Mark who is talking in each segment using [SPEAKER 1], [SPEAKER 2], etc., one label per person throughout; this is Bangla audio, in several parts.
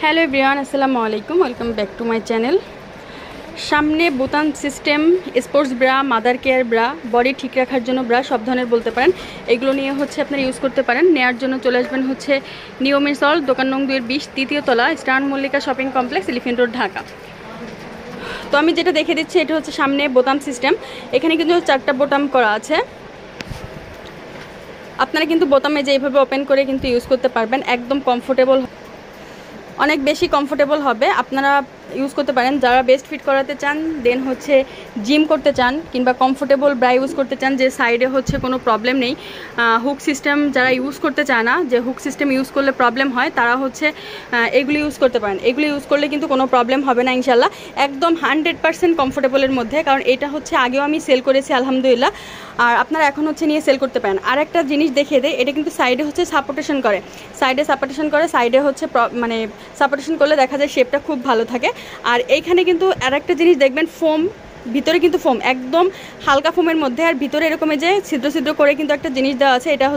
[SPEAKER 1] হ্যালো এভরিওয়ান, আসসালামু আলাইকুম। Welcome back to my channel. সামনে বোতাম system, sports bra, mother care bra, body ঠিক রাখার জন্য ব্রা, সব ধরনের বলতে পারেন। এগুলো নিয়ে আপনারা ইউজ করতে পারেন। নেওয়ার জন্য চলে আসবেন নিউ মিরসল, দোকান নং 2-20, তৃতীয় তলা, stern Mallika shopping complex, elephant road, Dhaka. তো আমি যেটা দেখে দিচ্ছি এটা সামনে বোতাম সিস্টেম। এখানে কিন্তু 4টা বোতাম করা আছে। আপনারা কিন্তু বোতামে এইভাবে ওপেন করে কিন্তু ইউজ করতে পারবেন। একদম কমফোর্টেবল, অনেক বেশি কমফোর্টেবল হবে। আপনারা ইউজ করতে পারেন যারা বেস্ট ফিট করাতে চান, দেন জিম করতে চান, কিংবা কমফোর্টেবল ব্রা ইউজ করতে চান, যে সাইডে কোনো প্রবলেম নেই। হুক সিস্টেম যারা ইউজ করতে চায় না, যে হুক সিস্টেম ইউজ করলে প্রবলেম হয়, তারা এগুলি ইউজ করতে পারেন। এগুলি ইউজ করলে কিন্তু কোনো প্রবলেম হবে না ইনশাল্লাহ। একদম 100% কমফোর্টেবলের মধ্যে, কারণ এটা আগেও আমি সেল করেছি আলহামদুলিল্লাহ। আর আপনারা এখন নিয়ে সেল করতে পারেন। আর একটা জিনিস দেখিয়ে দেয়, এটা কিন্তু সাইডে সাপোর্টেশন করে, সাইডে মানে সাপোর্টেশন করলে দেখা যায় শেপটা খুব ভালো থাকে। আর এইখানে কিন্তু আর একটা জিনিস দেখবেন, ফোম, ভিতরে কিন্তু ফোম, একদম হালকা ফোমের মধ্যে। আর ভিতরে এরকম যে ছিদ্র ছিদ্র করে কিন্তু একটা জিনিস দেওয়া আছে। এটা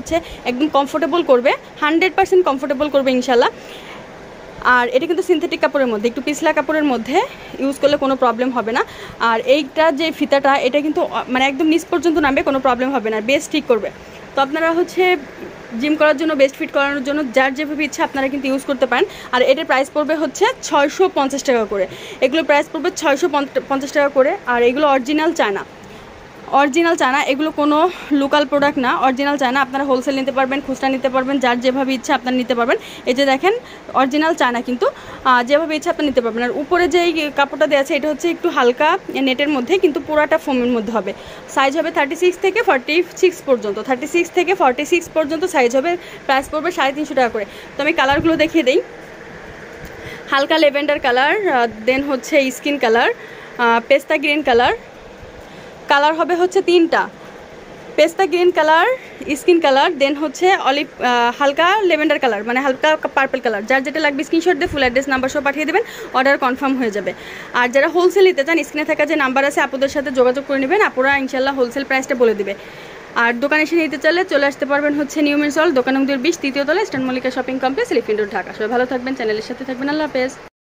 [SPEAKER 1] একদম কমফোর্টেবল করবে, 100% কমফোর্টেবল করবে ইনশাল্লাহ। আর এটা কিন্তু সিনথেটিক কাপড়ের মধ্যে, একটু পিছলা কাপড়ের মধ্যে ইউজ করলে কোনো প্রবলেম হবে না। আর এইটা যে ফিতাটা, এটা কিন্তু মানে একদম নিচ পর্যন্ত নামবে, কোনো প্রবলেম হবে না, বেস্ট ঠিক করবে। তো আপনারা জিম করার জন্য, বেস্ট ফিট করানোর জন্য যার যেভাবে ইচ্ছা আপনারা কিন্তু ইউজ করতে পারেন। আর এটার প্রাইস পড়বে 650 টাকা করে। এগুলোর প্রাইস পড়বে 650 টাকা করে। আর এগুলো অরিজিনাল চায়না, এগুলো কোনো লোকাল প্রোডাক্ট না, অরিজিনাল চায়না। আপনারা হোলসেল নিতে পারবেন, খুচরা নিতে পারবেন, যার যেভাবে ইচ্ছা আপনারা নিতে পারবেন। এই যে দেখেন, অরিজিনাল চায়না, কিন্তু যেভাবে ইচ্ছা আপনি নিতে পারবেন। আর উপরে যে কাপড়টা দেওয়া আছে, এটা একটু হালকা নেটের মধ্যে, কিন্তু পুরাটা ফোমের মধ্যে হবে। সাইজ হবে 36 থেকে 46 পর্যন্ত, 36 থেকে 46 পর্যন্ত সাইজ হবে। প্রাইস পড়বে 350 টাকা করে। তো আমি কালারগুলো দেখিয়ে দিই। হালকা লেভেন্ডার কালার, দেন স্কিন কালার, পেস্তা গ্রিন কালার হবে 3টা, পেস্তা গ্রিন কালার, স্কিন কালার, দেন অলিভ, হালকা লেভেন্ডার কালার, মানে হালকা পার্পল কালার। যার যেটা লাগবে স্ক্রিনশট দিয়ে ফুল অ্যাড্রেস নাম্বার সহ পাঠিয়ে দেবেন, অর্ডার কনফার্ম হয়ে যাবে। আর যারা হোলসেল নিতে চান, স্ক্রিনে থাকা যে নাম্বার আছে, আপুদের সাথে যোগাযোগ করে নেবেন, আপুরা ইনশাল্লাহ হোলসেল প্রাইসটা বলে দেবে। আর দোকানে এসে নিতে চাইলে চলে আসতে পারবেন নিউ মিরসল, দোকান নং 2-20, তৃতীয় তলা, stern Mallika shopping complex, elephant road, Dhaka. সবাই ভালো থাকবেন, চ্যানেলের সাথে থাকবেন। আল্লাহ হাফেজ।